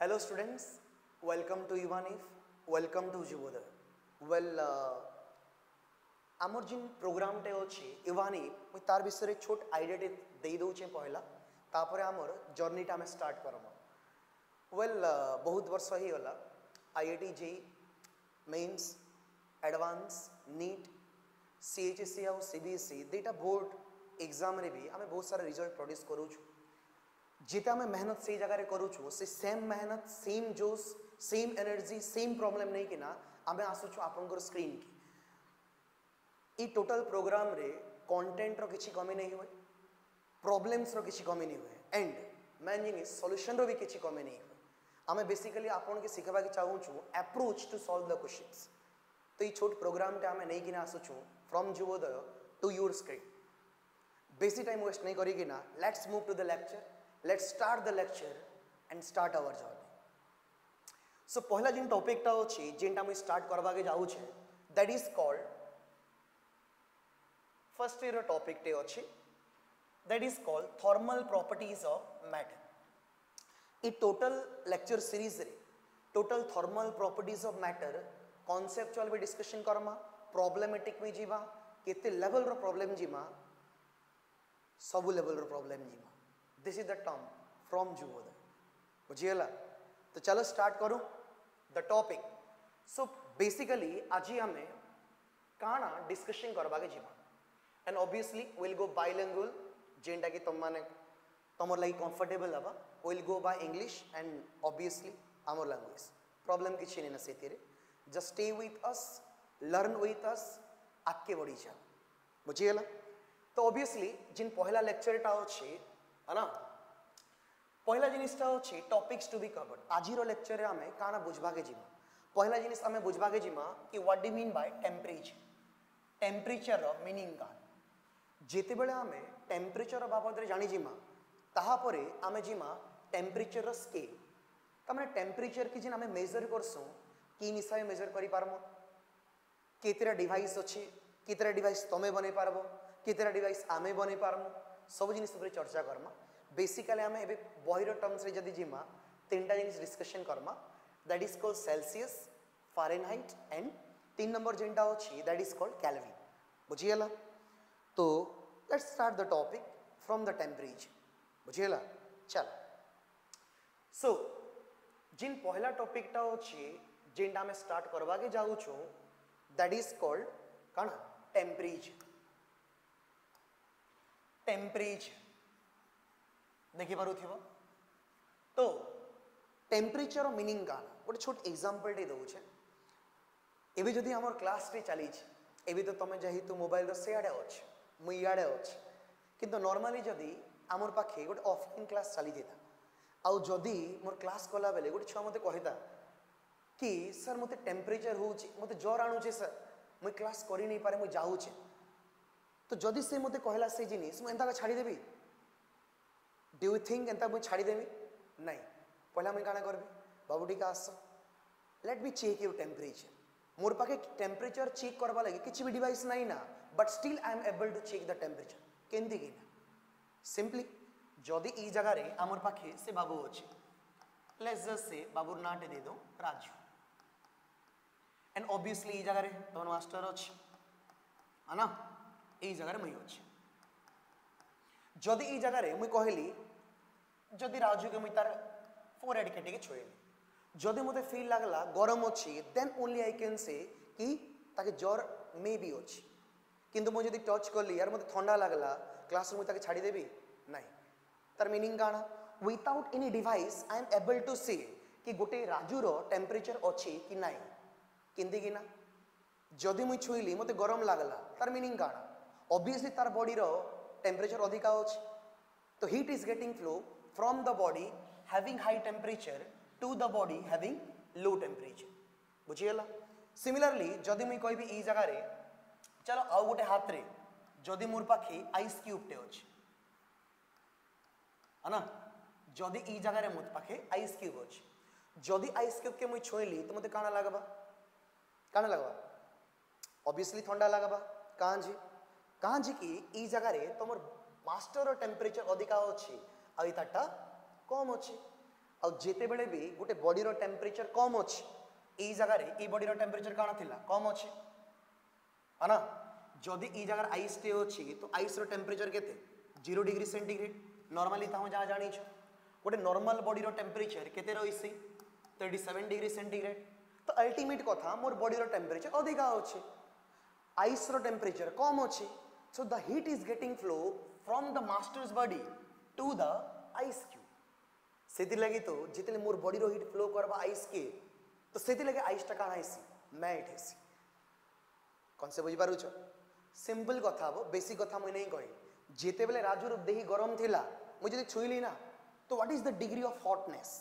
Hello students, welcome to Ivanif, welcome to Juboda. Well, आमर जिन programme टे अच्छी इवानी मुझ तार विषय छोट आइडिया टे दे दूचे पहला तापर आमर जर्नी टा में स्टार्ट करम वेल बहुत वर्ष ही होला IIT JEE mains advanced NEET CHSC और सीबीएसई दुटा बोर्ड एग्जाम रे भी आम बहुत सारा रिजल्ट प्रोड्यूस करूँ जिते आम मेहनत से जगह करूँ से सेम मेहनत सेम जोश सेम एनर्जी सेम प्रॉब्लम नहीं कि ना आम आसुचु आपनकर स्क्रीन की ई टोटल प्रोग्राम रे कंटेंट रो किछि कमी नहीं हुए प्रॉब्लम्स रो किछि कमी नहीं हुए एंड मेन जिनिस सॉल्यूशन रो भी किछि कमी नहीं हुए आम बेसिकली आपन के सिखबा के चाहूँ approach to solve the questions तो ये छोट प्रोग्राम टे आम नहीं कि आसुचु फ्रॉम जुवोदय टू योर स्क्रीन बेसी टाइम वेस्ट नहीं करी ना let's move to the lecture let's start the lecture and start our journey so पहला जिन टॉपिक टा अछि जिनटा हम स्टार्ट करबा के जाऊ छे that is called first year topic टे अछि that is called thermal properties of matter ई टोटल लेक्चर सीरीज रे total thermal properties of matter conceptual भी डिस्कशन करमा प्रॉब्लमेटिक में जीवा केते लेवल रो प्रॉब्लम जीमा सब लेवल रो प्रॉब्लम जीमा this is the term from जुवोदय बुझिएला तो चलो स्टार्ट करूँ द टॉपिक सो बेसिकली आज हमें काना डिस्कशन करबा के जीवा and obviously will go bilingual जेंटा कि तुम माने तुमर लागी कंफर्टेबल हबा will go by English and obviously आमर लैंग्वेज प्रॉब्लम किछि नै ना सेतिरे just stay with us learn with us आके बढ़ी जा बुझिएला तो ऑब्वियसली जिन पहला लेक्चर टा अछि है ना पहला जिनिसटा अच्छे टॉपिक्स टू बी कवर्ड आज लेक्चर आम काना बुझवा के जीमा पहला जिनिस आम बुझवा के जीमा कि what do mean by temperature temperature meaning का जिते बेले आम टेम्परेचर बाबद जानी जीमा ताहापरे आम जीमा टेम्परेचर स्केल तमें टेम्परेचर की जिन आम मेजर करसु कि हिसाब मेजर करि पारमो केतेरा डिवाइस अच्छी केतेरा डिवाइस तमें बनै पारबो केतेरा डिवाइस आमे बनै पारमो सब जिनिस पर चर्चा करमा बेसिकली आम ए बहिर टर्म्स रे जदि जीमा तीन टा जिनिस डिस्कशन करमा that is called Celsius Fahrenheit and 3 number जेंटा अछि दैट इज कॉल्ड केल्विन बुझिएला तो let's start the topic from the temperature बुझिएला चल सो जिन पहला टॉपिक टा अछि जेंटा में स्टार्ट करबा के जाऊ छु दैट इज कॉल्ड काना टेम्परेचर टेम्परेचर देखि पारुथिबो तो टेम्परेचर मीनिंग का गोटे छोट एग्जांपल टे दउ छे एबे जदि हमर क्लास रे चली छे एबे तो तमे जही तो मोबाइल रो सेआडे अछि मु इयाडे अछि किंतु नॉर्मली जदि हमर पाखे गोटे ऑफलाइन क्लास चली देता आउ जदि मोर क्लास कला बेले गोटे छुआ मते कहिता कि सर मते टेम्परेचर होउची मते ज्वर आनु छे सर मु क्लास करि नै पारे मु जाउ छे तो जदि से मते कहला से जिनिस मु एंता का छाड़ी देबी डू यू थिंक एंता मु छाड़ी देबी नहीं पहला मैं काना करबी बाबूटी का आस let me check your temperature मोर पाखे टेम्परेचर चेक करबा लगी किछि भी डिवाइस नहीं ना but still I am able to check the temperature केंदी कि ना सिंपली जदि ई जगह रे हमर पाखे से बाबू अछि लेट्स जस्ट से बाबूर नाटे दे दो राजू एंड ऑब्वियसली ई जगह रे तोन मास्टर अछि है ना ई जगह रे मई अछि जदि ई जगह रे मुई कहली जदि राजू के मुई तार फोरहेड केटे के छोइली जदि मते फील लागला गरम अछि then only I can say कि ताके ज्वर मे बी अछि किंतु मु जदि टच करली यार मते ठंडा लागला क्लास रूम ताके छाड़ी देबी नहीं तार मीनिंग काना without any device I am able to see कि गोटे राजू रो टेम्परेचर अछि कि नहीं किंदी कि ना जदि मुई छुइली मते गरम लागला तार मीनिंग काना ऑब्वियसली तार बॉडी रो टेम्परेचर अधिका अछि तो heat is getting flow from the body having high temperature to the body having low temperature बुझिएला सिमिलरली जदि मुई कहबी ई जगह रे चलो आउ गोटे हाथ रे जदि मोर पाखे आइस क्यूब टे अछि है ना जदि ई जगह रे मोर पाखे आइस क्यूब अछि जदि आइस क्यूब के मुई छोइली तो मते काना लागबा ऑब्वियसली ठंडा लागबा कहाँ जी कि ई जगह रे तुम मास्टर टेम्परेचर अधिका अच्छी आईटा कम अच्छी आ जेते बेले भी गोटे बॉडी रो टेम्परेचर कम अछि ई जगह रे ई बॉडी रो टेम्परेचर काना थिला कम अछि है ना जदि ई जगह आइस टे अछि तो आइस रो टेम्परेचर केते 0 डिग्री सेंटीग्रेड नॉर्मली ताऊ जा जानि छ गोटे नॉर्मल बॉडी रो टेम्परेचर केते रहिसी 37 डिग्री सेंटीग्रेड तो अल्टीमेट कथा मोर बॉडी रो टेम्परेचर अधिका अछि आइस रो टेम्परेचर कम अछि so the heat is getting flow from the masters body to the ice cube सेति लगी तो जितले मोर बॉडी रो हीट फ्लो करबा आइस के तो सेति लगे आइस टा काना आइसी मैट हेसी कौन से बुझी पारु छ सिंपल कथा हो बेसिक कथा मुई नहीं कहि जेते बेले राजू रो देही गरम थिला मु जदी छुईली ना तो what is the degree of hotness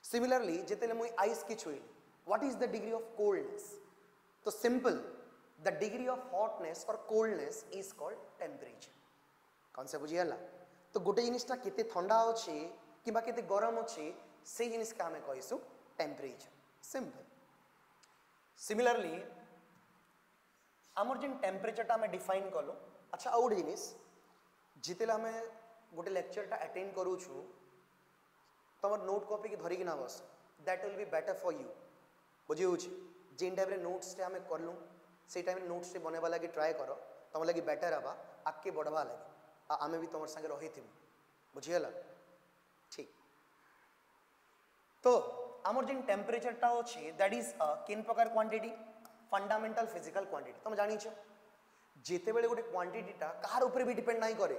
similarly जेते मुई आइस की छुईली what is the degree of coldness तो simple the degree of hotness और कोल्डनेस इज कॉल्ड टेम्परेचर कौन से बुझी हला तो गोटे जिनिसटा केते ठंडा अछि किबा केते गरम अछि से जिनिस का हमें कहिसु टेम्परेचर सिंपल सिमिलरली आमर जिन टेम्परेचर हमें डिफाइन कलो अच्छा आउट जिनिस जितेला हमें गोटे लेक्चर अटेंड करू छु तमर नोट कॉपी की धरिकी ना बस that will be better for you बुझी होछि जिन टाइम रे नोट्स टे हमें करलु से टाइम नोट्स टे बनेबा लागि ट्राई करो तम लागि बेटर हबा आके बढ़वा लागि आमे भी तमर संगे रहिथिबु बुझी हला ठीक तो आमर जिन टेम्परेचर टा अछि दैट इज किन प्रकार क्वांटिटी फंडामेंटल फिजिकल क्वांटिटी तुम जानी छ जेते बेले गोटे क्वांटिटी टा कार ऊपर भी डिपेंड नहीं करे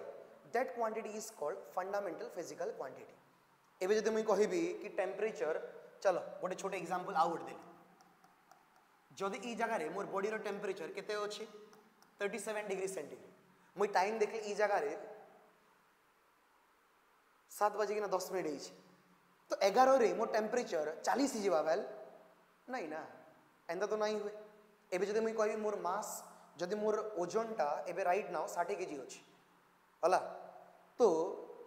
that quantity is called fundamental physical quantity एबे जदि मुई कहिबी कि टेम्परेचर चलो गोटे छोटे एग्जांपल आउट देली जदि ई जगह रे मोर बॉडी रो टेम्परेचर केते अछि 37 डिग्री सेंटीग्रेड मुई टाइम देखले ई जगह रे 7:10 तो 11 रे मोर टेम्परेचर 40 ही जीवा वेल नहीं ना एंदा तो नहीं हुए एबे जदि मुई कहबी मोर मास जदि मोर ओजन टा एबे राइट नाउ 60 केजी अछि हला तो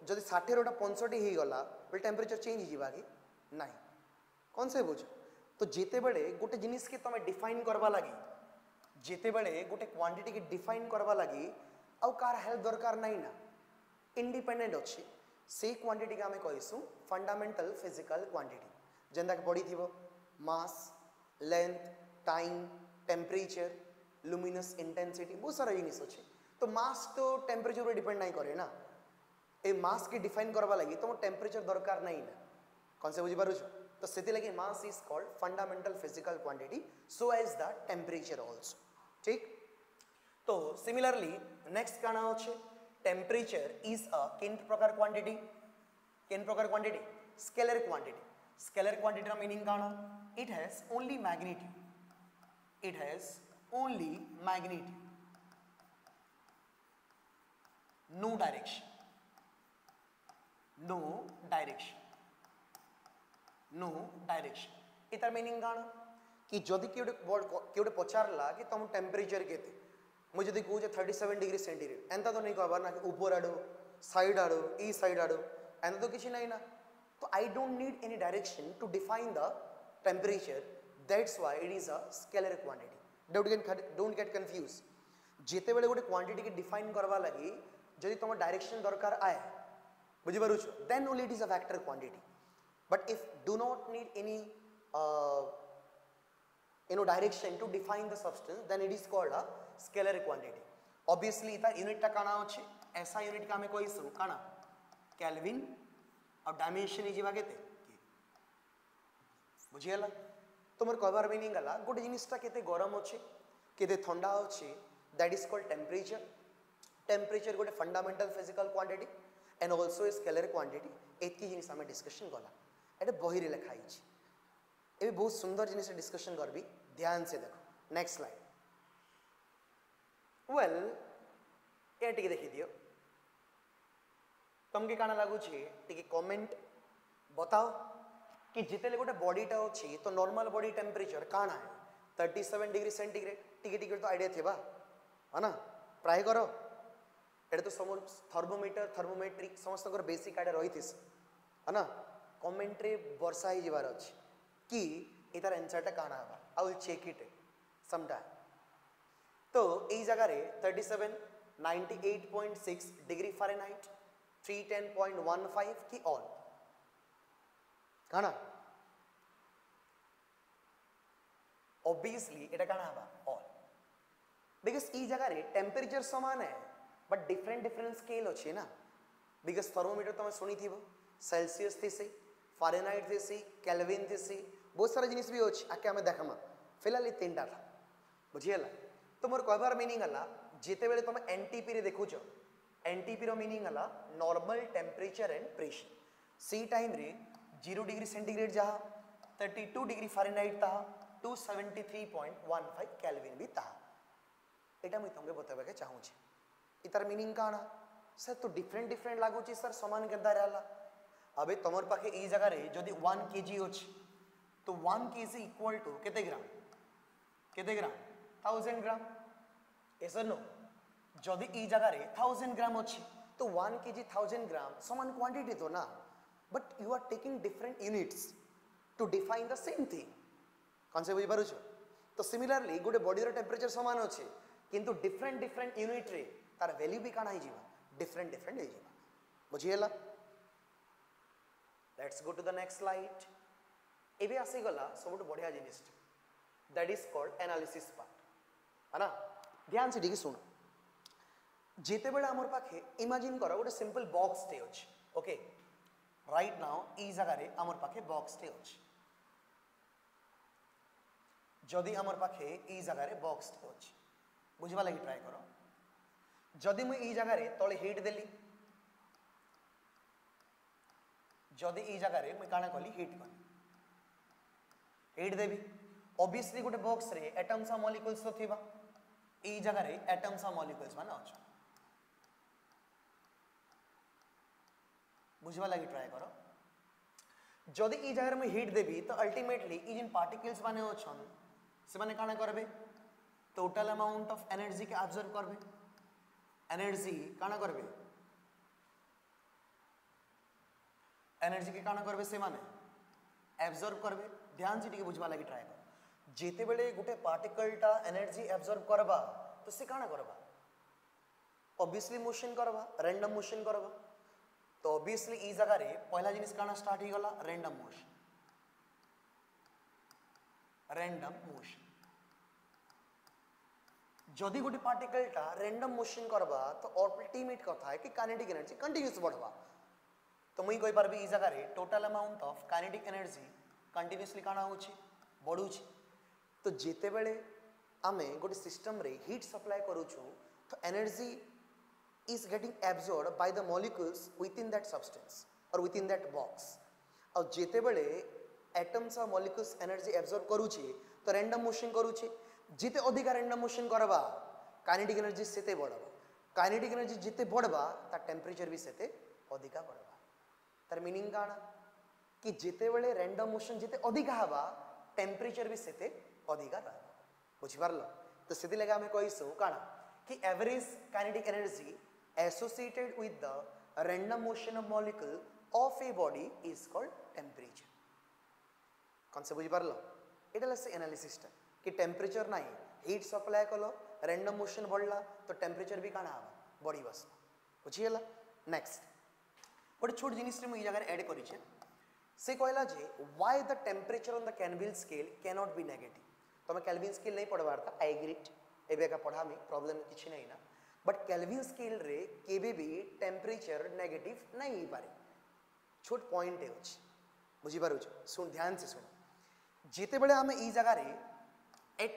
जदि 60 रोटा 65 ही गला बे टेम्परेचर चेंज ही जीवा कि नहीं कौन से बुझ तो जेते बेले गोटे जिनिस के तमे डिफाइन करबा लागि जेते बेले गोटे क्वांटिटी के डिफाइन करबा लागि आउ कार हेल्प दरकार नहीं ना इंडिपेंडेंट अछि से क्वांटिटी का हमें कहिसु फंडामेंटल फिजिकल क्वांटिटी जेंदा के बॉडी थिबो mass length time temperature luminous intensity बहुत सारा जिनिस अछि तो मास तो टेम्परेचर पे डिपेंड नहीं करे ना ए मास के डिफाइन करबा लागि तो टेम्परेचर दरकार नहीं ना कौन से बुझी पारुछ तो सेति लगी mass is called fundamental physical quantity so as the temperature also ठीक तो सिमिलरली नेक्स्ट काना अछि टेम्परेचर इज अ किन प्रकार क्वांटिटी स्केलर क्वांटिटी रा मीनिंग काना it has only magnitude no direction इतार मीनिंग काना कि जदि कियोटे पचारला कि तुम टेम्परेचर केते मुझे जदि कहू 37 डिग्री सेंटीग्रेड एंता तो नहीं कहबार ना कि ऊपर आडो साइड आडो ई साइड आडो एंता तो किछि नहीं ना तो I don't need any direction to define the temperature that's why it is a scalar quantity don't get confused जेते बेले गोटे क्वांटिटी के डिफाइन करबा लागि जदि तुम डायरेक्शन दरकार आए बुझी पारु छ then only it is a vector quantity but if do not need any direction to define the substance then it is called a scalar quantity obviously ita unit टा काना अछि ऐसा यूनिट का हमें कहिसु काना केल्विन और डायमेंशन इजिबा केते बुझियला तुमर कहबार मीनिंग गला गोटे जिनिसटा केते गरम अछि केते ठंडा अछि दैट इज कॉल्ड टेम्परेचर गोटे fundamental physical quantity and also scalar quantity एतकी जिनिस हमें डिस्कशन गला एटे बही रे लिखा हिची ए बहुत सुंदर जिनिस डिस्कशन करबी ध्यान से देखो नेक्स्ट स्लाइड वेल ए टिके देखि दियो तुमके काना लागु छी टिके कमेंट बताओ कि जितेले गोटे बॉडीटा अच्छी तो नॉर्मल बॉडी टेम्परेचर काना है 37 डिग्री सेंटीग्रेड टिके टिके तो आइडिया थिबा है ना ट्राई करो एटे तो सब थर्मोमेट्रिक समस्त बेसिक आइडिया रही थिस है ना कमेंट रे वर्षा ही जीवार अछि कि इतार आंसर टा काना हबा I will check it some time तो एई जगह रे 37 98.6 डिग्री फ़ारेनहाइट 310.15 की ऑल काना ऑब्वियसली एटा काना हबा ऑल बिकॉज ई जगह रे टेम्परेचर समान है बट डिफरेंट डिफरेंट स्केल अच्छे ना बिकॉज थर्मोमीटर तुम शुणी थी सेल्सियस थी फारेनहाइट थी केल्विन थी बहुत सारा जिनिस भी अच्छे आके आम देखमा फिलहाल ये तीन टा था बुझीगला तो मोर कहबार मीनिंग है जिते बेले तुम एनटीपी रे देखुच एनटीपी रो मीनिंग है नॉर्मल टेम्परेचर एंड प्रेशर सी टाइम रे 0 डिग्री सेंटीग्रेड जहा 32 डिग्री फारेनहाइट ता 273.15 केल्विन भी ता एटा मुई तुमके बताबे के चाहू छी इतार मीनिंग काना सर तो डिफरेंट डिफरेंट लागू छी सर समान केदा रहला अबे तमर पाखे ई जगह रे जदी 1 केजी अछि तो 1 केजी इक्वल टू केते ग्राम 1000 ग्राम ऐसा नो जदी ई जगह रे 1000 ग्राम अछि तो 1 केजी 1000 ग्राम समान क्वांटिटी तो ना but you are taking different units to define the same thing कौन से बुझी पारुछ तो सिमिलरली गोटे बॉडी रो टेम्परेचर समान अछि किंतु डिफरेंट डिफरेंट यूनिट रे तार वैल्यू भी काना ही जीवा डिफरेंट डिफरेंट हो जीवा बुझीगला let's go to the next slide एबे आसी गला सबुठ बढ़िया जिनिस that is called analysis part है ना ध्यान से ठीक सुन जेते बेले हमर पाखे इमेजिन करो गोटे सिंपल बॉक्स टे अछि ओके राइट नाउ ई जगह रे हमर पाखे बॉक्स टे अछि जदि हमर पाखे ई जगह रे बॉक्स टे अछि बुझवा लगी ट्राई करो जदि मुई ई जगह रे तळे हीट देली जदि ई जगह रे मुई काना कली हीट देबी ऑब्वियसली गोटे बॉक्स रे एटम्स आ मॉलिक्यूल्स तो थिबा ई जगह रे एटम्स आ मॉलिक्यूल्स माने अछि बुझवा लगी ट्राई करो जदि ई जगह रे मुई हीट देबी तो अल्टीमेटली ई जिन पार्टिकल्स माने अछन से माने काना करबे टोटल अमाउंट ऑफ एनर्जी के ऑब्जर्व करबे एनर्जी काना करबे एनर्जी के काना करबे से माने एब्जॉर्ब करबे ध्यान से टिके बुझवा लगी ट्राई कर जेते बेले गोटे पार्टिकल टा एनर्जी एब्जॉर्ब करबा तो से काना करबा ऑब्वियसली मोशन करबा रैंडम मोशन करबा तो ऑब्वियसली ई जगह रे पहला जिनिस काना स्टार्ट ही गला रैंडम मोशन जदि गोटे पार्टिकल टा रैंडम मोशन करबा तो अल्टीमेट कथा है कि काइनेटिक एनर्जी कंटीन्यूअस बढ़वा तो मुई कहि परबी ई जगह रे total amount of kinetic energy continuously काना होछि बढ़ुछि तो जेते बेले आमे गोटे सिस्टम रे हीट सप्लाई करूछु तो energy is getting absorbed by the molecules within that substance or within that box और जेते बेले atoms और molecules energy absorb करूछि तो random motion करूछि जिते अधिक random motion करबा kinetic energy सेते बढ़बा kinetic energy जिते बढ़बा ता temperature भी सेते अधिका बढ़बा तार मीनिंग काना कि जिते बेले random motion जिते अधिका हबा temperature भी सेते अधिका रहबा बुझि पारलो तो सेति लगा हमें कहिसु काना कि average kinetic energy associated with the random motion of molecule of a body is called temperature कौन से बुझी पारलो एटा लसे एनालिसिस टा कि टेम्परेचर नाही हीट सप्लाई कलो रैंडम मोशन बढ़ला तो टेम्परेचर भी काना हबा बॉडी बस बुझियला नेक्स्ट गोटे छोट जिनिस रे मु ई जगह ऐड करि छे से कहला जे why the temperature on the Kelvin scale can not be negative तमे केल्विन स्केल नहीं पढ़वार था आई एग्रीड एबे का पढ़ा में प्रॉब्लम किछि नहीं ना बट केल्विन स्केल रे केबे भी टेम्परेचर नेगेटिव नहीं हो पारे छोट पॉइंट है अछि बुझी पारु सुन ध्यान से सुन जेते बेले हमें ई जगह रे at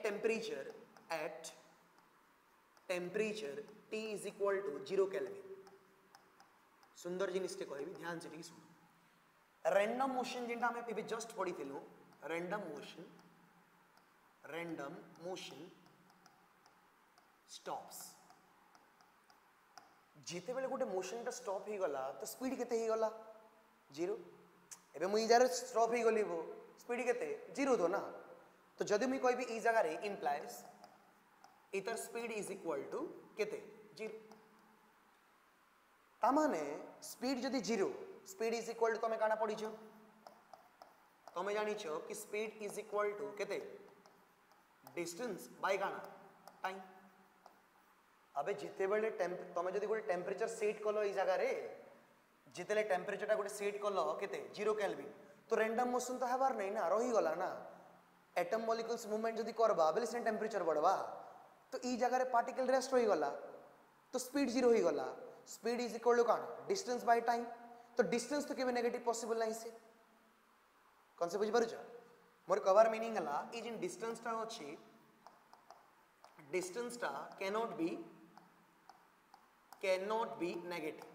temperature T is equal to 0 kelvin सुंदर जिनिस ते कहबी ध्यान से ठीक सुन रैंडम मोशन जिनटा हमें एबे जस्ट पढ़ी थिलु रैंडम मोशन स्टॉप्स जिते बेले गोटे मोशन टा स्टॉप ही गला तो स्पीड केते ही गला 0 एबे मुई जरे स्टॉप ही गली वो स्पीड केते 0 तो ना तो जदि मुई कहबी ई जगह रे इंप्लाइज इतर स्पीड इज इक्वल टू केते 0 ता माने स्पीड जदि 0 स्पीड इज इक्वल टू तमे काना पड़ी छ तमे जानि छ कि स्पीड इज इक्वल टू केते डिस्टेंस बाय काना टाइम अबे जिते बेले तमे जदि गोटे टेम्परेचर सेट कलो ई जगह रे जितेले टेम्परेचर टा गोटे सेट कलो केते 0 केल्विन तो रैंडम मोशन तो हबार नहीं ना, रही गला ना। एटम मॉलिक्यूल्स मूवमेंट जदी करबा बेले से टेम्परेचर बढ़वा, तो ई जगह रे पार्टिकल रेस्ट होई गला, तो स्पीड जीरो होई गला। स्पीड इज इक्वल टू कान डिस्टेंस बाय टाइम, तो डिस्टेंस तो केबे नेगेटिव पॉसिबल नहीं से। कौन से बुझ पारुछ मोर कवर मीनिंग हला ई जिन डिस्टेंस टा अछि, डिस्टेंस टा कैनॉट बी नेगेटिव।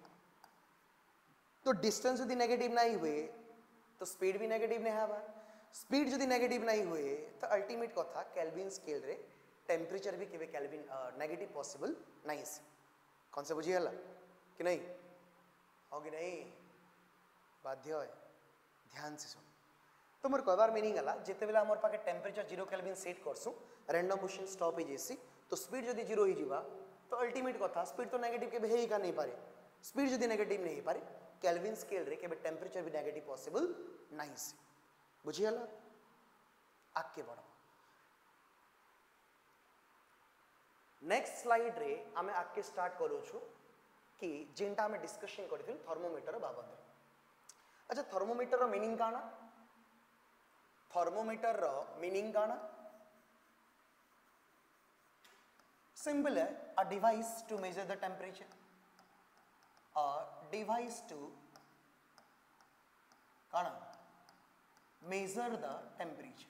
तो डिस्टेंस यदि नेगेटिव नहीं हुए तो स्पीड भी नेगेटिव नहीं हवा। स्पीड यदि नेगेटिव नहीं हुए तो अल्टीमेट कथा केल्विन स्केल रे टेम्परेचर भी केबे केल्विन नेगेटिव पॉसिबल नहीं से। कौन से बुझी हला कि नहीं हो कि नहीं, बाध्य है ध्यान से सुन। तो मोर कहबार मीनिंग हला जेते बेला हमर पाके टेम्परेचर 0 केल्विन सेट करसु, रैंडम मोशन स्टॉप हो जेसी, तो स्पीड यदि 0 हो जीवा तो अल्टीमेट कथा स्पीड तो नेगेटिव केबे हेई का नहीं पारे। स्पीड यदि नेगेटिव नहीं पारे केल्विन स्केल रे केबे टेम्परेचर भी नेगेटिव पॉसिबल नहीं से। बुझी हला आगे बढ़ो। नेक्स्ट स्लाइड रे आमे आके स्टार्ट करू छु कि जिनटा हमें डिस्कशन करथिल थर्मोमीटर बाबद। अच्छा थर्मोमीटर रो मीनिंग काना, थर्मोमीटर रो मीनिंग काना सिंपल है, a device to measure the temperature, a device to काना मेजर द टेम्परेचर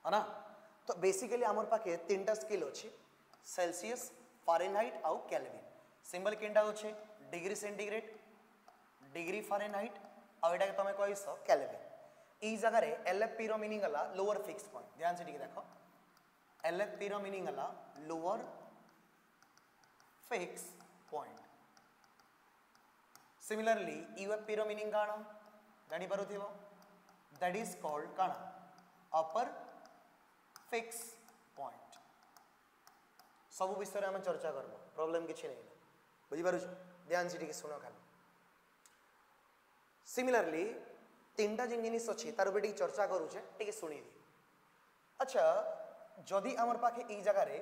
है ना। तो बेसिकली आमर पाखे तीनटा स्केल अच्छे, सेल्सियस, फारेनहाइट आउ केल्विन। सिंबल केनटा होचे डिग्री सेंटीग्रेड, डिग्री फारेनहाइट आउ एटा तमे कहिस केल्विन। ई जगह रे एलएफपी रो मीनिंग हला लोअर फिक्स पॉइंट। ध्यान से ठीक देखो, एलएफपी रो मीनिंग हला lower fix point. Similarly UFP रो मीनिंग काना जानि पारुथिबो, दैट इज कॉल्ड काना अपर फिक्स पॉइंट। सब विषय आम चर्चा करबो, प्रॉब्लम किछि नहीं ना, बुझी पारुछ। ध्यान से ठीक सुनो खाली। सिमिलरली तीनटा जिन जिनिस अछि तार ऊपर चर्चा करूछे, ठीक सुनी दी। अच्छा जदि आमर पाखे ई जगह रे,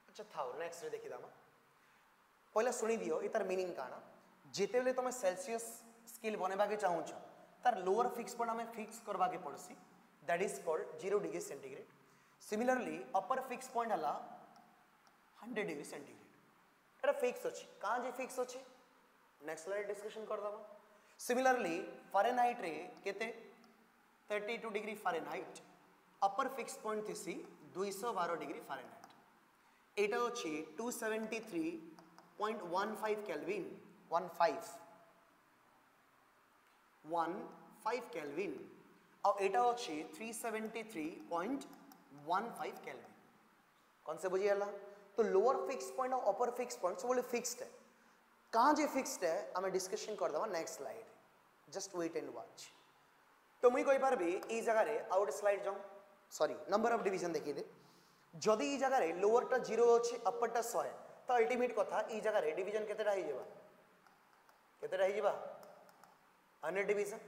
अच्छा थाओ नेक्स्ट रे देखि दामा, पहला सुनी दियो इतार मीनिंग काना। जेते बेले तुम सेल्सियस स्केल बनेबा के चाहूछ तार लोअर फिक्स पॉइंट हमें फिक्स करबा के पड़सी, that is called 0 degree centigrade. Similarly upper fix point हला 100 डिग्री सेंटीग्रेड। एटा फिक्स अछि, कहां जे फिक्स अछि नेक्स्ट स्लाइड डिस्कशन कर दबा। सिमिलरली फारेनहाइट रे केते 32 degree Fahrenheit, upper fix point थिसी 212 डिग्री फारेनहाइट। एटा अछि 273.15 केल्विन, 15 केल्विन। और एटा अछि 373.15 केल्विन। कौन से बुझी हला। तो लोअर फिक्स पॉइंट और अपर फिक्स पॉइंट सब बोले फिक्स्ड है। कहां जे फिक्स्ड है हमें डिस्कशन कर दबा next slide, just wait and watch. तो मुई कहि पारबी ई जगह रे आउट स्लाइड जाऊ, सॉरी नंबर ऑफ डिवीजन देखि दे। जदि ई जगह रे लोअर टा 0 अछि अपर टा 100 तो अल्टीमेट कथा ई जगह रे डिवीजन केतेटा हो जेबा, केतेटा हो जेबा 100 डिवीजन।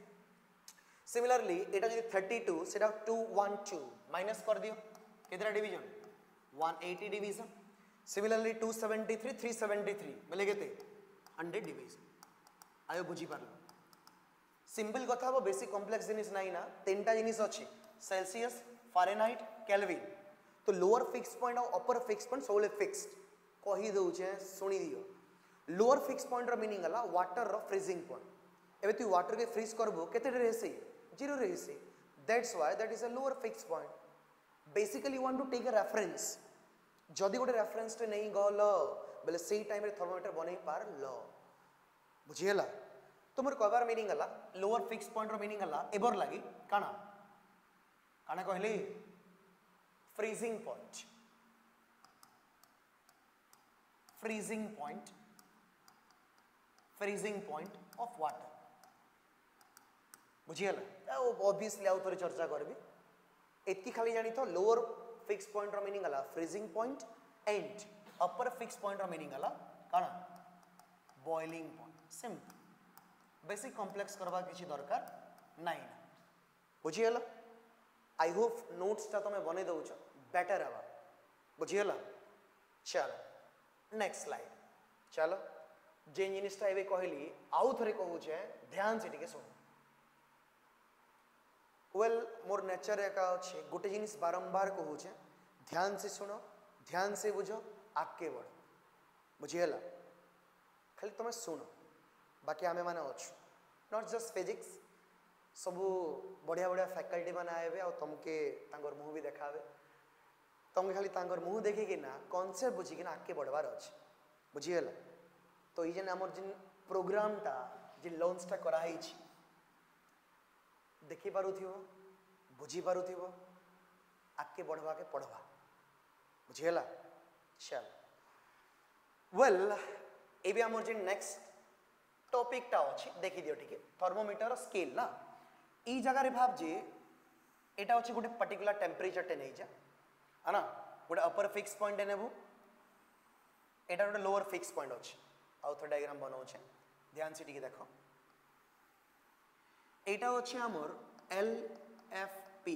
सिमिलरली एटा जदि 32 सेटा 212 माइनस कर दियो, केतेटा डिवीजन 180 डिवीजन। सिमिलरली 273 373 बोले केते 100 डिवीजन। आयो बुझी पारलो। सिंपल कथा वो बेसिक कॉम्प्लेक्स जिनिस नहीं ना, तीनटा जिनिस अछि सेल्सियस, फारेनहाइट, केल्विन। तो लोअर फिक्स पॉइंट और अपर फिक्स पॉइंट सबले फिक्स्ड कहि दउछे, सुनी दियो। लोअर फिक्स पॉइंट रो मीनिंग हला वाटर रो फ्रीजिंग पॉइंट। एबे तू वाटर के फ्रीज करबो केते रहसे 0 रहसे, that's why that is a lower fix point. Basically you want to take a reference, जदि गोटे रेफरेंस टे नहीं गल बोले सेही टाइम रे थर्मोमीटर बनै पार ल, बुझियला। तो मोर कहबार मीनिंग हला लोअर फिक्स पॉइंट रो मीनिंग हला एबर लागि काना काना कहली freezing point, freezing point, freezing point of water. बुझियला। ऑब्वियसली आउ थोड़ी चर्चा करबी, एति खाली जानी तो लोअर फिक्स पॉइंट रो मीनिंग हला freezing point and upper fix point रो मीनिंग हला काना boiling point. Simple, basic complex करबा किछि दरकार नाही ना, बुझियला। आई होप नोट्स ता तमे बने दउछ बेटर हवा, बुझियला। चलो नेक्स्ट स्लाइड। चलो जे जिनिसटा एबे कहली आउ थरे कहू छे, ध्यान से ठीक सुन। वेल मोर नेचर एका अच्छे गोटे जिनिस बारंबार कहूचे ध्यान से सुनो ध्यान से बुझो आगे बढ़ बुझीगला खाली तुम शुण बाकी आमे माने अच्छु नॉट जस्ट फिजिक्स सबू बढ़िया बढ़िया फैकल्टी मैंने आए आ तुमके मुँह भी देखावे तुमके खाली मुँह देखिकी ना कनसेप्ट बुझिकी आगे बढ़वार अच्छे बुझीगला तो ये जेन आमर जिन प्रोग्रामटा जे लॉन्चटा कराई देखी पारुथिबो बुझी पारुथिबो आगे बढ़वा के पढ़वा बुझीगला चल वेल एबे आमर जे नेक्स्ट टॉपिकटा अछि देखि दियो ठीक थर्मोमीटर स्केल ना ई जगह रे भाव जे एटा अछि गोटे पर्टिकुलर टेम्परेचर टे नै जा है ना गोटे अपर फिक्स पॉइंट नेबू एटा गोटे लोअर फिक्स पॉइंट अछि आउ थोड़ा डायग्राम बनाउछे ध्यान से टिके देखो एटा अछि हमर L F P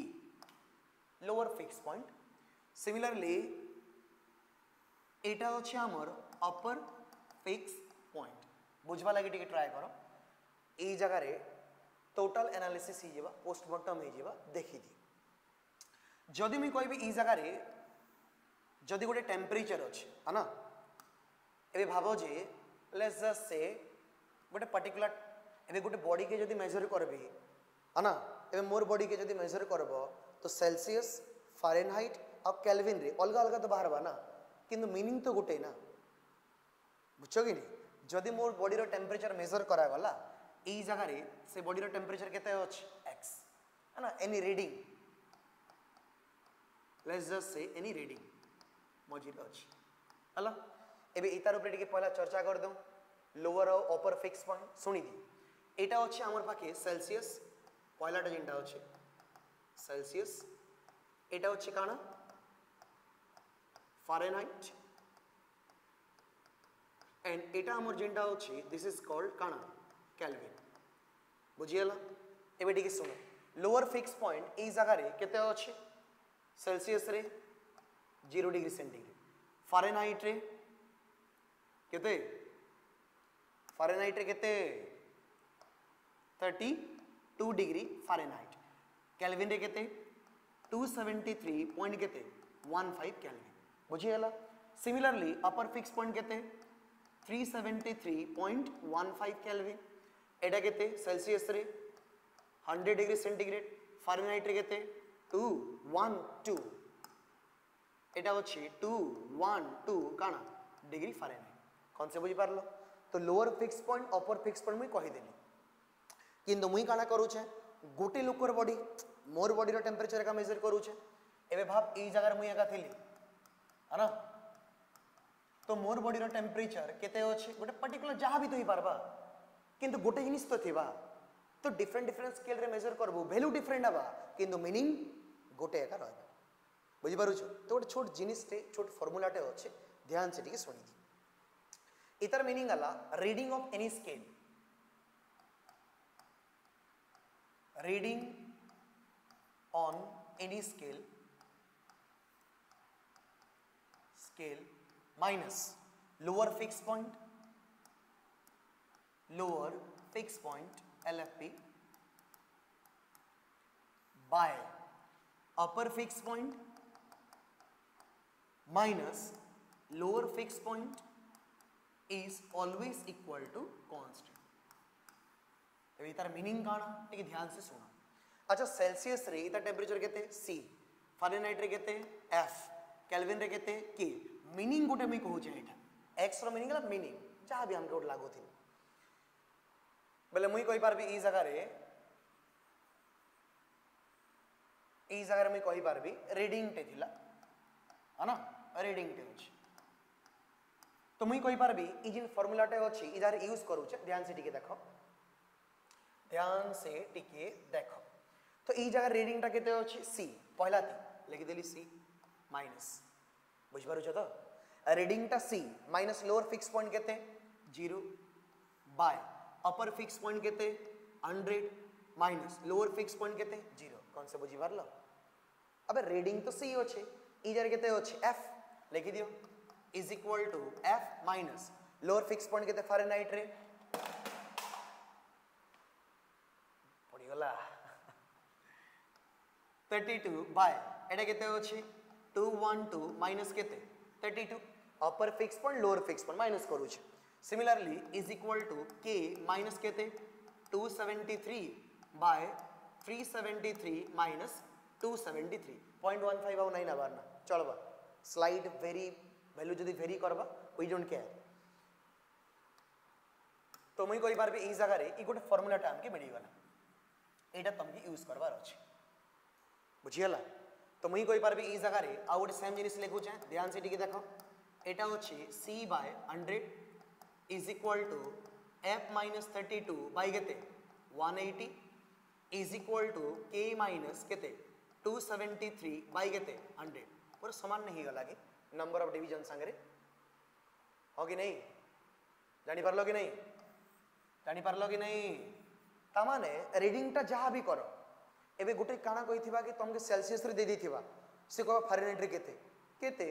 lower fix point similarly एटा अछि हमर अपर फिक्स पॉइंट बुझवा लगे टिके ट्राई करो ए जगह रे टोटल एनालिसिस ही जेबा पोस्टमार्टम ही जेबा देखि दी जदि मी कहबी ई जगह रे जदि गोटे टेम्परेचर अछि है ना एबे भाबो जे लेट्स जस्ट से गोटे पर्टिकुलर एबे गोटे बॉडी के जदि मेजर करबी है ना एबे मोर बॉडी के जदि मेजर करबो तो सेल्सियस फारेनहाइट और केल्विन रे अलग अलग तो बाहर बा ना किंतु मीनिंग तो गोटे ना बुझो कि नहीं जदि मोर बॉडी रो टेम्परेचर मेजर करा गला ई जगह रे से बॉडी रो टेम्परेचर केते अछि x है ना any reading let's just say any reading मौजूद अछि हला एबे इतार ऊपर टिके पहला चर्चा कर दो लोअर और अपर फिक्स पॉइंट सुनी दी एटा अछि हमर पाखे सेल्सियस पहलाटा जिनटा अछि सेल्सियस एटा अछि काना फारेनहाइट एंड एटा हमर जिनटा अछि दिस इज कॉल्ड काना केल्विन बुझियला एबे टिके सुनो लोअर फिक्स पॉइंट ई जगह रे केते अछि सेल्सियस रे 0 डिग्री सेंटीग्रेड फारेनहाइट रे केते फारेनहाइट रे केते 32 डिग्री फारेनहाइट केल्विन रे केते 273 पॉइंट केते 15 केल्विन बुझियला सिमिलरली अपर फिक्स पॉइंट केते 373.15 केल्विन एटा केते सेल्सियस रे 100 डिग्री सेंटीग्रेड फारेनहाइट रे केते 212 एटा अछि 212 काना डिग्री फारेनहाइट कौन से बुझी पारलो तो लोअर फिक्स पॉइंट अपर फिक्स पॉइंट मुई कहि देली किंतु मुई काना करूछे गोटे लोकर बॉडी मोर बॉडी रो टेम्परेचर का मेजर करूछे एबे भाव ई जगह मुई एका थिली है ना तो मोर बॉडी रो टेम्परेचर केते अछि गोटे पर्टिकुलर जहां भी तो ही पारबा किंतु गोटे जिनिस तो थिबा तो डिफरेंट डिफरेंट स्केल रे मेजर करबो वैल्यू डिफरेंट आबा किंतु मीनिंग गोटे एका रहबा बुझी पारुछ तो गोटे छोट जिनिस टे छोट फार्मूला टे अछि ध्यान से टिके सुनी दी इतर मीनिंग आला reading of any scale reading on any scale minus lower fixed point LFP by upper fixed point minus lower fixed point is always equal to constant. अभी तार मीनिंग काना टिके ध्यान से सुनो अच्छा सेल्सियस रे इता टेम्परेचर केते C फारेनहाइट रे केते F केल्विन रे केते K मीनिंग गोटे मैं कहूँ एटा एक्स रो मीनिंग मीनिंग जहाँ भी हमके लागू थी बोले मुई कही पारबी ई जगह रे मुई कही पारबी रीडिंग टे थिला है ना रीडिंग टे अछि तो मुई कही पारबी ई जिन फार्मूला टे अछि इधर यूज करू छे ध्यान से टिके देखो तो ई जगह रीडिंग टा केते अछि C पहला थी लिखि देली C माइनस बुझ पारुछ तो रीडिंग टा C minus lower fix point केते 0 बाय अपर फिक्स पॉइंट केते 100 माइनस लोअर फिक्स पॉइंट केते 0 कौन से बुझी पारलो अबे रीडिंग तो C अछि इधर केते अछि F लिखि दियो is equal to F minus lower fix point केते फारेनहाइट रे पड़ी गला 32 बाय एटा केते अछि 212 माइनस केते 32 upper fix point lower fix point minus करू छै similarly is equal to k minus केते 273 बाय 373 माइनस 273 0.15 आउ नहीं नबार ना चलबा स्लाइड वेरी वैल्यू जदी वेरी करबा वी डोंट केयर तो मुई कहि पारबे ई जगह रे ई गोटे फार्मूला टा हमके मिली गला एटा तुमके यूज करबार अछि बुझियला तो मुई कहि पारबे ई जगह रे आ गोटे सेम जिनिस लिखु छै ध्यान से टिके देखो एटा अछि c by 100 is equal to f minus 32 by केते 180 is equal to k minus केते 273 बाय केते 100 पूरा समान नहीं गला कि नंबर ऑफ डिवीजन संगे हो कि नहीं जानी पारलो कि नहीं जानी पारलो कि नहीं ता माने रीडिंग टा जहां भी करो एबे गुटे काना कहिथिबा कि तुमके सेल्सियस रे दे दिथिबा से को फारेनहाइट रे केते केते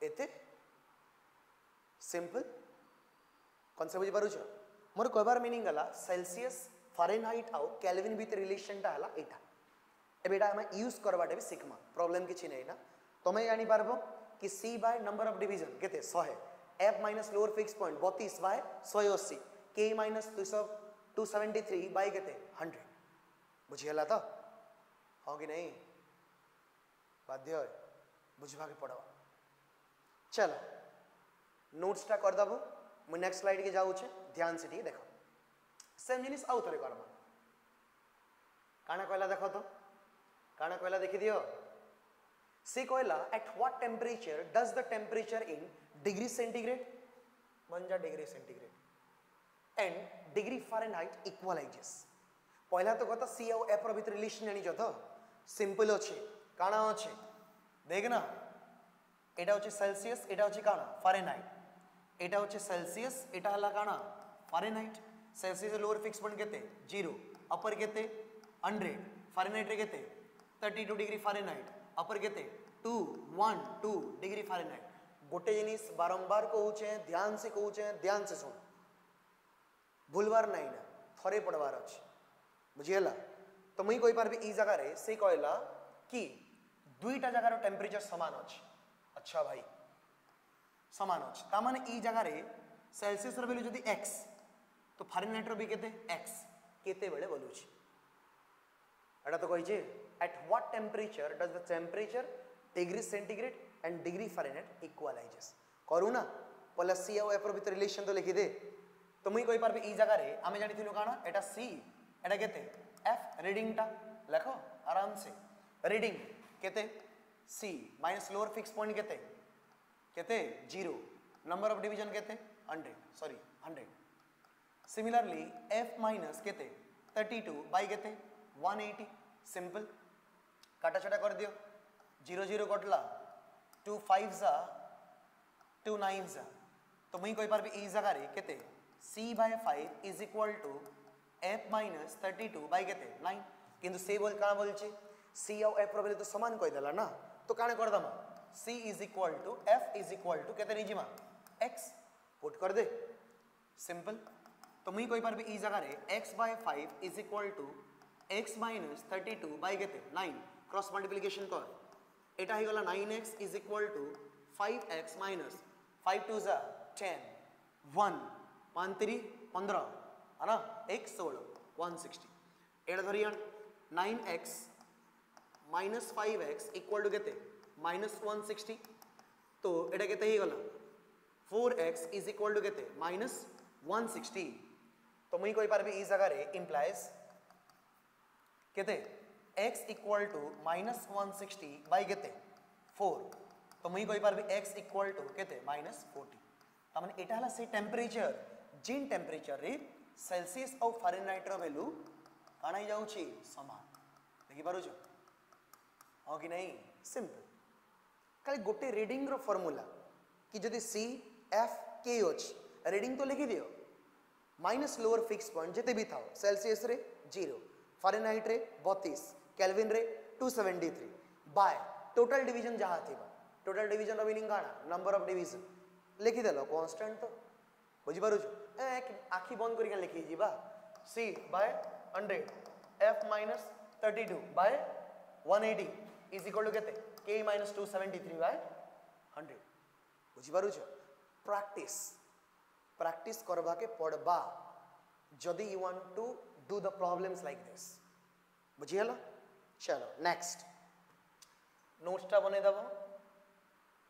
एते सिंपल कौन सा बुझी पारुछ मोर कहबार मीनिंग गला सेल्सियस फारेनहाइट आउ केल्विन विथ रिलेशन टा हला एटा एबे एटा हम यूज करबाटे भी सिक्मा प्रॉब्लम किछि नै ना तमे जानि पारबो कि c by number of division केते 100 f minus lower fix point 32 by 180 k minus 273 by केते 100 बुझियला तो हो कि नहीं बाध्य बुझबा के पड़वा चलो नोट्स टा कर दबो मु नेक्स्ट स्लाइड के जाऊ छे ध्यान से ठीक देखो सेम जिनिस आउ थरे करबा काना कहला देखो तो काना कहला देखि दियो से कहला at what temperature does the temperature in degree centigrade बन जा degree centigrade and degree Fahrenheit equalizes पहला तो कहता सी और एफ रो भीतर रिलेशन जानि छ तो सिंपल अछि काना अछि देखना एटा अछि सेल्सियस एटा अछि काना फारेनहाइट एटा अछि सेल्सियस एटा हला काना Fahrenheit Celsius lower fix point केते 0 अपर केते 100 फारेनहाइट रे केते 32 डिग्री फारेनहाइट अपर केते 212 डिग्री फारेनहाइट गोटे जिनिस बारंबार कहूचे ध्यान से सुन भूलबार नहीं ना थरे पड़वार अछि बुझियला तो मुई कहि पारबे ई जगह रे से कहला कि दुईटा जगह रो टेम्परेचर समान अछि अच्छा भाई समान अछि ता माने ई जगह रे सेल्सियस रो वैल्यू जदी x तो फारेनहाइट रो भी केते x केते बेले बोलुछि एटा तो कहि जे at what temperature does the temperature degree centigrade and degree Fahrenheit equalizes करू ना पहला c और f रो भीतर रिलेशन तो लिखि दे तो मुई कहि पारबे ई जगह रे आमे जानि थिनु काना एटा c एटा केते f रीडिंग टा लिखो आराम से रीडिंग केते c minus lower fix point केते केते 0 नंबर ऑफ डिवीजन केते 100 सॉरी 100 सिमिलरली f माइनस केते 32 बाय केते 180 सिंपल काटा छटा कर दियो 0 0 कटला 2 5 जा 2 9 जा तो मुई कहि पारबे ई जगह रे केते c by 5 is equal to f minus 32 by केते 9 किंतु से बोल काना बोल छी c और f रो तो समान कहि देला ना तो काना कर दमा c is equal to f is equal to केते निजिमा x पुट कर दे सिंपल तो मुई कहि पारबे ई जगह रे x by 5 is equal to x minus 32 by केते 9 क्रॉस मल्टीप्लिकेशन कर एटा ही गला 9x is equal to 5x minus 5 2 जा 10 1 1 3 15 है ना 1 16 160 एटा धरिया 9x minus 5x equal to केते माइनस 160 तो एटा केते ही गला 4x इज इक्वल टू केते माइनस 160 तो मुई कहि पारबे ई जगह रे इंप्लाइज केते x equal to minus 160 by केते 4 तो मुई कहि पारबे x इक्वल टू केते माइनस 40 त माने एटा हला से टेम्परेचर जिन टेम्परेचर रे सेल्सियस और फारेनहाइट रो वैल्यू काना ही जाउ छी समान देखि पारो छ हो कि नहीं सिंपल खाली गोटे रीडिंग रो फार्मूला कि जदी c f k अछि रीडिंग तो लिखि दियो माइनस लोअर फिक्स पॉइंट जते भी थाओ सेल्सियस रे 0 फारेनहाइट रे 32 केल्विन रे 273 बाय टोटल डिवीजन जहा थिबा टोटल डिवीजन रो मीनिंग काना नंबर ऑफ डिवीजन लिखि देलो कांस्टेंट तो बुझि पारो छ एक आखी बंद करिका लिखि जीबा c by 100 f minus 32 by 180 is equal to केते k माइनस 273 बाय 100 बुझी पारुछ प्रैक्टिस प्रैक्टिस करबा के पड़बा जदि you want to do the problems like this बुझी हला चलो नेक्स्ट नोट्स टा बने दबो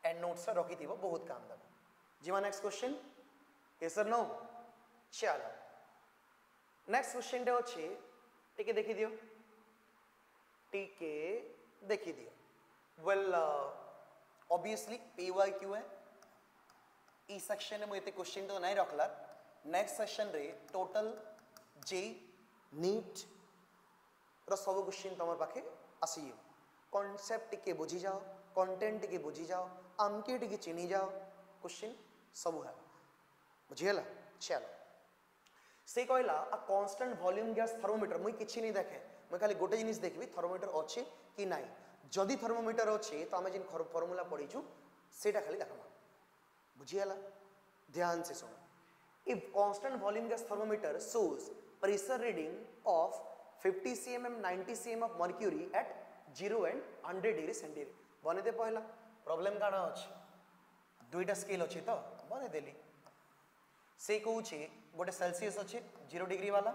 एंड नोट्स रखी थी बहुत काम दबो जीवा नेक्स्ट क्वेश्चन यस और नो चलो नेक्स्ट क्वेश्चन टे अछि टिके देखि दियो टिके देखि दियो वेल ऑब्वियसली PYQ है ई सेक्शन में मुझे क्वेश्चन तो नहीं रखला नेक्स्ट सेक्शन रे टोटल जे नीट रो सब क्वेश्चन तमर पाखे आसीयो कॉन्सेप्ट टिके बुझी जाओ कंटेंट टिके बुझी जाओ आमके टिके चिनी जाओ क्वेश्चन सब है बुझियला चलो से कहला आ कांस्टेंट वॉल्यूम गैस थर्मोमीटर मुई किछि नहीं देखे मैं खाली गोटे जिनिस देखबी थर्मोमीटर अछि कि नाही जदि थर्मोमीटर अछि तो आमे जिन फार्मूला पढिछु सेटा खाली देखमा बुझियला ध्यान से सुनो if constant volume gas thermometer shows pressure reading of 50 cm and 90 cm of mercury at 0 and 100 degree centigrade बने दे पहला प्रॉब्लम काना अछि दुईटा स्केल अछि तो बने देली से कहूछि गोटे सेल्सियस अछि 0 डिग्री वाला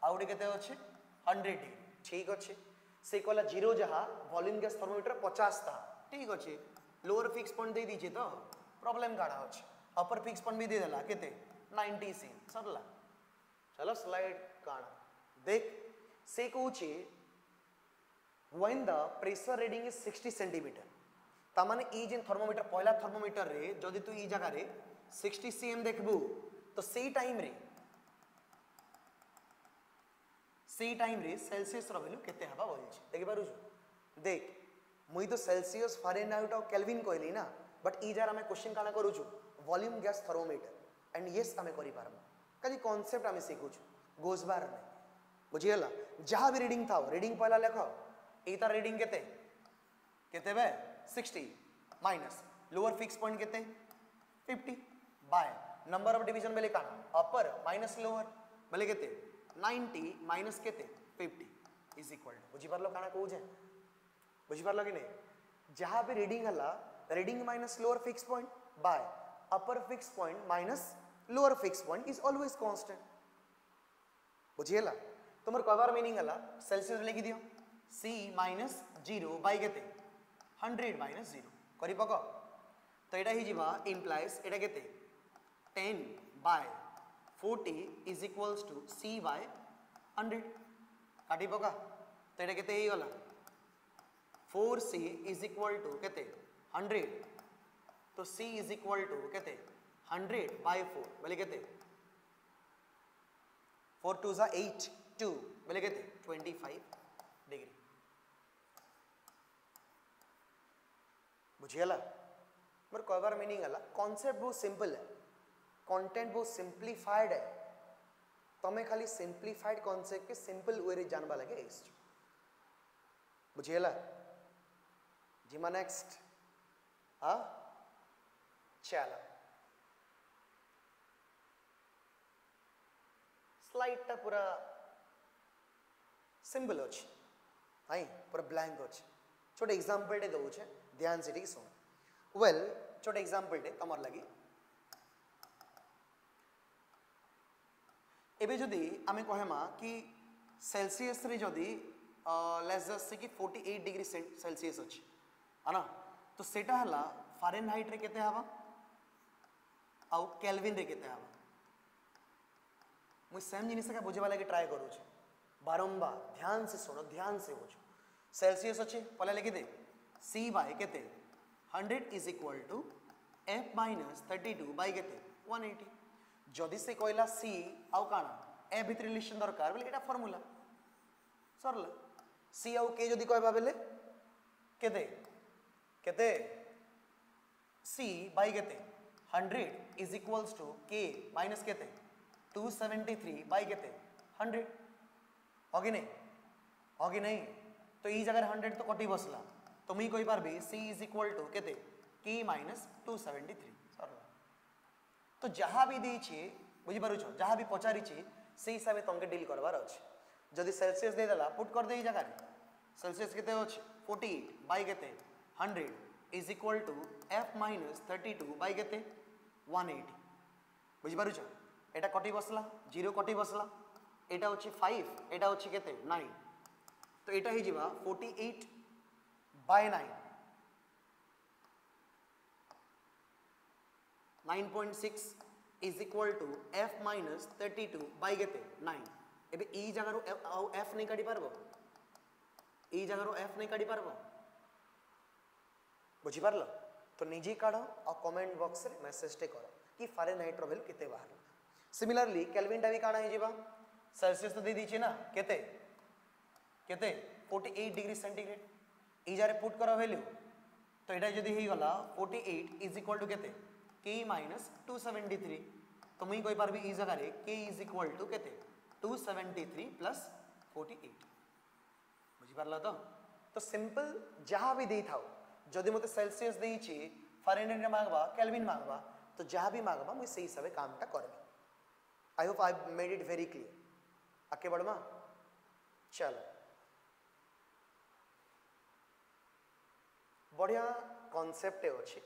आउटे केते अछि 100 डिग्री ठीक अछि से कहला 0 जहा वॉल्यूम गैस थर्मोमीटर 50 था ठीक अछि लोअर फिक्स पॉइंट दे दीजिए तो प्रॉब्लम काना अछि अपर फिक्स पॉइंट भी दे देला केते 90 से सरला चलो स्लाइड काना देख से कहूछि when the pressure reading is 60 centimeter ता माने ई जेन थर्मोमीटर पहला थर्मोमीटर रे जदि तू ई जगह रे 60 cm देखबू तो सेई टाइम रे सेल्सियस रो वैल्यू केते हबा बोल छी देखि पारु देख मुई तो सेल्सियस फारेनहाइट और केल्विन कहली ना बट ई जार हमें क्वेश्चन काना करू छु volume gas thermometer and yes हमें करि पारम खाली कांसेप्ट हमें सीखू छु गोस बार में बुझियला जहां भी रीडिंग था रीडिंग पहला लिखो एता रीडिंग केते केते बे 60 माइनस लोअर फिक्स पॉइंट केते 50 बाय नंबर ऑफ डिवीजन बेले काना अपर माइनस लोअर बेले केते 90 माइनस केते 50 इज इक्वल टू बुझी परलो काना कहू जे बुझी परलो कि नहीं जहां भी रीडिंग हला reading minus lower fix point by upper fix point minus lower fix point is always constant बुझियला तुमर कहबार मीनिंग हला सेल्सियस लिखि दियो C माइनस 0 बाय केते 100 माइनस 0 करि पको तो एटा ही जीवा इंप्लाइज एटा केते 10 by 40 is equals to C by 100 काटी पका तो एटा केते ही वाला 4C इज इक्वल टू केते 100 तो C इज इक्वल टू केते 100 बाय 4 बोले केते 4 2 जा 8 2 बोले केते 25 डिग्री बुझियला मोर कहबार मीनिंग हला कांसेप्ट बहुत सिंपल है कंटेंट बहुत सिंपलीफाइड है तमे खाली सिंपलीफाइड कांसेप्ट के सिंपल वे रे जानबा लगे इस बुझियला जिमा नेक्स्ट हां चलो स्लाइड टा पूरा सिंपल अछि हाई पूरा ब्लैंक अछि छोटे एग्जांपल दे दउ छे ध्यान से ठीक सुन वेल छोटे एग्जांपल दे तमर लगी एबे जदी आमे कहेमा कि सेल्सियस रे जदी लेट्स जस्ट से कि 48 डिग्री सेल्सियस अछि आना तो सेटा हला फारेनहाइट रे केते हवा आउ केल्विन रे केते हवा मुई सेम जिनिस का बुझे वाला के ट्राई करू छ बारंबार ध्यान से सुनो ध्यान से बुझो सेल्सियस अछि पहले लिखि दे C बाय केते 100 is equal to F minus 32 by केते 180 जदि से कहला C आउ काना ए भितर रिलेशन दरकार बोले एटा फार्मूला सरला C आउ K जदि कहबा बेले केते केते C बाय केते 100 is equals to K minus केते 273 बाय केते 100 होगी नहीं तो ई जगह 100 तो कटी बसला तो मुई कहि पारबी C इज इक्वल टू केते K माइनस 273 सरला तो जहां भी दी छी बुझी पारु जहां भी पचारी छी से हिसाब से तंके डील करबार अछि जदि सेल्सियस दे देला पुट कर दे ई जगह सेल्सियस केते अछि 48 बाय केते 100 is equal to f minus 32 by केते 180 बुझि पारु छ एटा कटि बसला 0 कटि बसला एटा अछि 5 एटा अछि केते 9 तो एटा ही जिबा 48 by 9 9.6 is equal to f minus 32 by केते 9 एबे ई जगह रो f नहीं काढी पारबो ई जगह रो f नहीं काढी पारबो बुझी पारलो तो निजे काढो और कमेंट बॉक्स रे मेसेज टे करो कि फारेनहाइट रो वैल्यू केते बाहर सिमिलरली केल्विन टा भी काढा हे जिबा सेल्सियस तो दे दीची ना केते केते 48 डिग्री सेंटीग्रेड ई जारे पुट करो वैल्यू तो एटा जदी हे गला 48 इज इक्वल टू केते k माइनस 273 तो मुई कोई पारबी ई जगह रे k इज इक्वल टू केते 273 प्लस 48 बुझी पारला तो सिंपल जहां भी देई थाओ जदि मते सेल्सियस देइची फारेनहाइट रे मांगबा केल्विन मांगबा तो जहां भी मांगबा मुई सही हिसाब कामटा करबी I hope I made it very clear आके बढ़मा चलो बढ़िया कॉन्सेप्ट अछि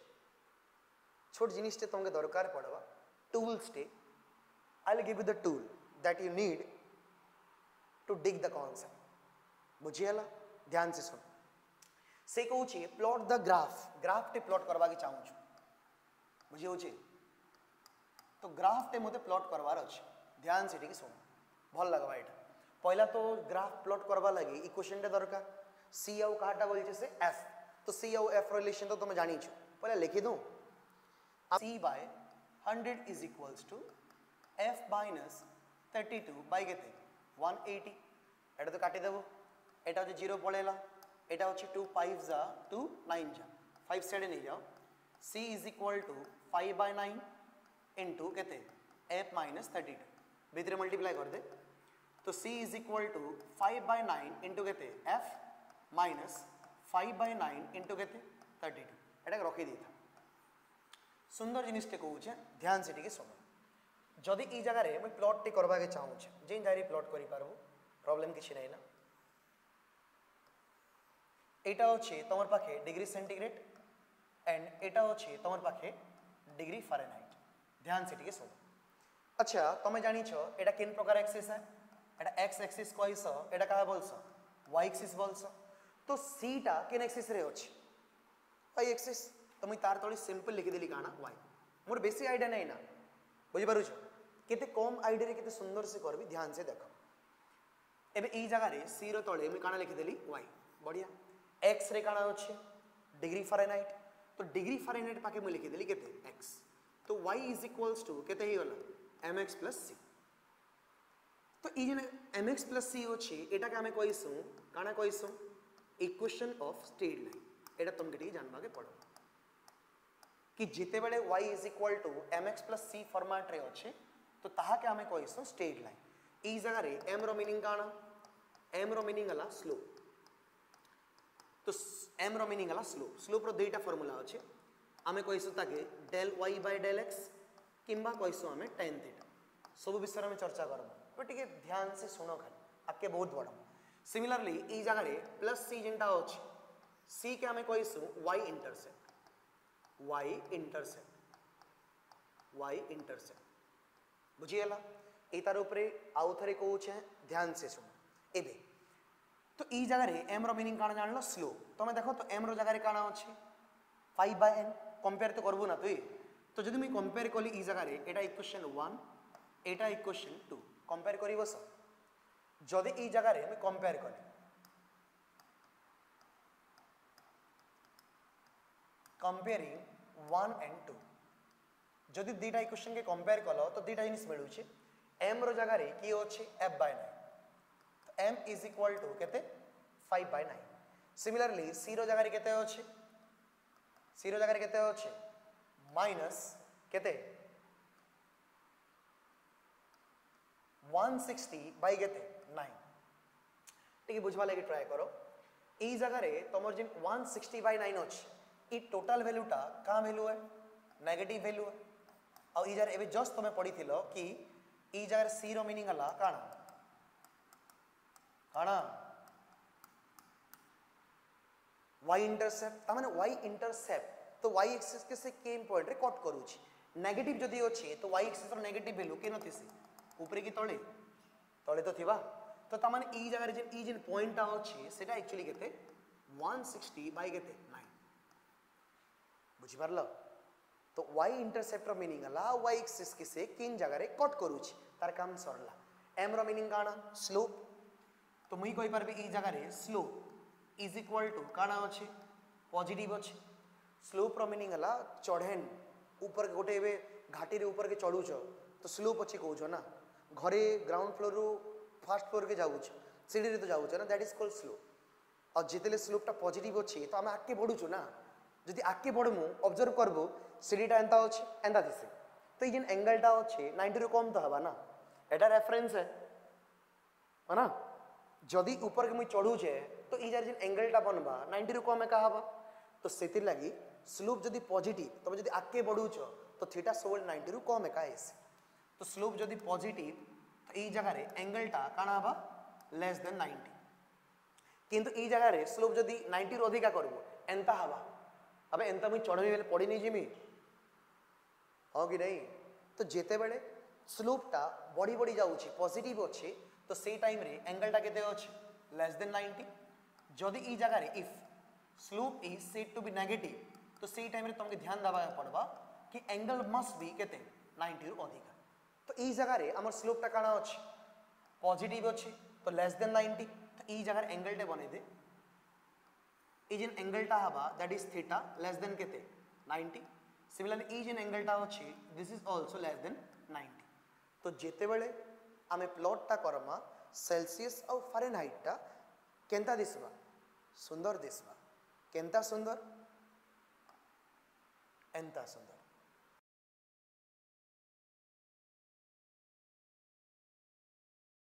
छोट जिनिस टे तुमके दरकार पड़वा टूल्स टे I will give you the tool that you need to dig the concept बुझियला ध्यान से सुन से कहू छी प्लॉट द ग्राफ टे प्लॉट करबा के चाहू छु बुझी होची तो ग्राफ टे मते प्लॉट करवार अछि ध्यान से ठीक सुन भल लगबा एटा पहला तो ग्राफ प्लॉट करबा लागि इक्वेशन टे दरकार c आउ काटा बोल छै से f तो c आउ f रिलेशन तो तुम जानी छु पहले लिखि दो c by 100 is equals to f minus 32 by केते 180 एटा तो काटी देबो एटा जे 0 पळेला एटा होची 2 5 जा 2 9 जा 5 साइड नहीं जाओ c is equal to 5 by 9 into केते f माइनस 32 भीतर मल्टीप्लाई कर दे तो c is equal to 5 by 9 into केते f माइनस 5 बाय 9 इनटू केते 32 एटा रखी दी था सुंदर जिनिस टे कहू छे ध्यान से टिके सुनो जदी ई जगह रे मैं प्लॉट टे करबा के चाहू छे जे जारी प्लॉट करि पारबो प्रॉब्लम किछि नै ना एटा होची तमर पाखे डिग्री सेंटीग्रेड एंड एटा होची तमर पाखे डिग्री फारेनहाइट ध्यान से टिके सुनो अच्छा तमे जानी छो एटा किन प्रकार एक्सिस है एटा x एक्सिस कइस एटा का बोलस y एक्सिस बोलस तो c टा किन एक्सिस रे होची y एक्सिस तो मैं तार तोड़ी सिंपल लिखि देली काना y मोर बेसी आईडिया नै ना बुझी पारु छो केते कम आईडिया रे केते सुंदर से करबी ध्यान से देखो एबे ई जगह रे c रो तळे मैं काना लिखि देली y बढ़िया x रे काना होची डिग्री फारेनहाइट तो डिग्री फारेनहाइट पाके मैं लिखि देली केते x तो y इज इक्वल्स टू केते ही होला mx प्लस c तो ई जने mx प्लस c होची एटा का हमें कहिसु काना कहिसु इक्वेशन ऑफ स्ट्रेट लाइन एटा तुम के जानबा के पड़ो कि जिते बेले y is equal to mx plus c format रे होची तो ताहा के हमें कहिसु स्ट्रेट लाइन ई जगह रे m रो मीनिंग काना m रो मीनिंग हला स्लोप तो m रो मीनिंग हला स्लोप रो दुईटा फार्मूला अछि हमें कहिसु ताके del y by del x किंबा कहिसु हमें tan थीटा सब विषय में चर्चा करब तो टिके ध्यान से सुनो खाली आके बहुत बड़ा सिमिलरली ई जगह रे प्लस c जेंटा अछि c के हमें कहिसु y इंटरसेप्ट बुझियला ए तार ऊपर आउ थरे कहू छे ध्यान से सुनो एबे तो ई जगह रे m रो मीनिंग काना जानलो स्लो तमे देखो तो m रो जगह रे काना अछि 5 बाय n कंपेयर तो करबो ना तो जदि मैं कंपेयर कली ई जगह रे एटा इक्वेशन 1 एटा इक्वेशन 2 कंपेयर करी बस जदि ई जगह रे मैं कंपेयर कली कंपेयरिंग 1 एंड 2 जदि दीटा इक्वेशन के कंपेयर कलो तो दीटा जिनिस मिलू छे m रो जगह रे की होछि f बाय 9 तो m इज इक्वल टू केते 5 बाय 9 सिमिलरली c रो जगह रे केते होछि c रो जगह रे केते होछि माइनस केते 160 बाय केते 9 ठीक बुझवा लेके ट्राई करो ई जगह रे तमर जिन 160 बाय 9 अछि ई टोटल वैल्यू टा का वैल्यू है नेगेटिव वैल्यू है और ई जगह एबे जस्ट तमे पढी थिलो कि ई जगह सी रो मीनिंग हला काना वाई इंटरसेप्ट ता माने वाई इंटरसेप्ट तो वाई एक्सिस के से केम पॉइंट रे कट करूची नेगेटिव जदी अछि तो वाई एक्सिस रो नेगेटिव वैल्यू के नथिसी ऊपर की तळे तळे तो थिबा तो ता माने ई जगह रे जे ई जिन पॉइंट ता अछि सेटा एक्चुअली केते 160 बाय केते 9 बुझी पारलो तो वाई इंटरसेप्ट रो मीनिंग हला वाई एक्सिस के से किन जगह रे कट करूची तार काम सरला एम रो मीनिंग काना स्लोप तो मुई कहि परबे ई जगह रे स्लोप इज इक्वल टू काना अछि पॉजिटिव अछि स्लोप रो मीनिंग हला चढ़ेन ऊपर गोटे एबे घाटी रे ऊपर के चढ़ुछ तो स्लोप अछि कहउछ ना घरे ground floor row first floor के जाउछ सीढ़ी रे तो जाउछ ना दैट इज कॉल्ड स्लोप और जितेले स्लोप टा पॉजिटिव अछि तो हम आके बढ़ुछु ना जदि आके बढ़मु ऑब्जर्व करबो सीढ़ीटा एंता अछि एंता दिसे तो जेन एंगलटा अछि 90 रो कम तो हबा ना एटा रेफरेंस है ना जदि ऊपर के मुई चढ़ू जे तो ई जार जेन एंगलटा बनबा 90 रो कम एका हबा तो सेति लागि स्लोप जदि पॉजिटिव तबे जदि आके बढ़ुछ तो थीटा सोल 90 रो कम एका एसे तो स्लोप जदि पॉजिटिव तो ई जगह रे एंगलटा काना हबा लेस देन 90 किंतु ई जगह रे स्लोप जदि 90 रो अधिका करबो एंता हबा अबे एंता मुई चढ़बी बेले पड़ी नहीं जिमी हां कि नहीं तो जेते बेले स्लोपटा बड़ी बड़ी जाउची पॉजिटिव अछि तो सेई टाइम रे एंगलटा केते अछि लेस देन 90 जदि ई जगह रे if slope is said to be negative तो सेई टाइम रे तुमके ध्यान देबा पड़बा कि एंगल मस्ट बी केते 90 रो अधिका तो ई जगह रे हमर स्लोपटा काना अछि पॉजिटिव अछि तो लेस देन 90 तो ई जगह एंगल टे बने दे ई जेन एंगलटा हबा that is theta less than केते 90 सिमिलरली ई जेन एंगलटा अछि this is also less than 90 तो जेते बेले आमे प्लॉट ता करमा सेल्सियस और फारेनहाइट ता केंता दिसबा सुंदर दिसबा केंता सुंदर एंता सुंदर